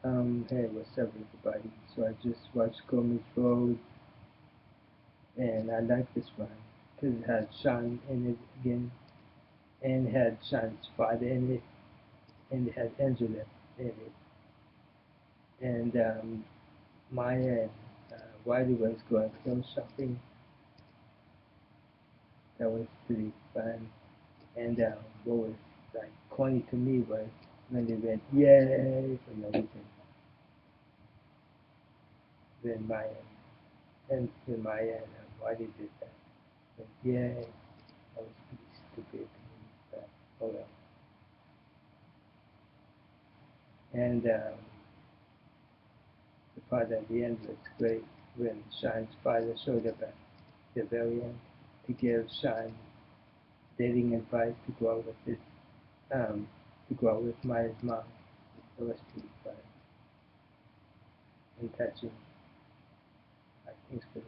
Hey, what's up, everybody? So I just watched Gomez Road, and I like this one because it had Sean in it again, and it had Sean's father in it, and it had Angela in it, and Maya and Wiley was going clothes shopping. That was pretty fun. And what was like corny to me was when they went yay for no reason. Then Maya and when Maya and Wiley did that, went yay. That was pretty stupid to me, but oh well. And the part at the end was great when Shine's father showed up at the very end to give Shine dating advice to go out with his to go out with Maya's mom. It was pretty fun and touching. Thanks for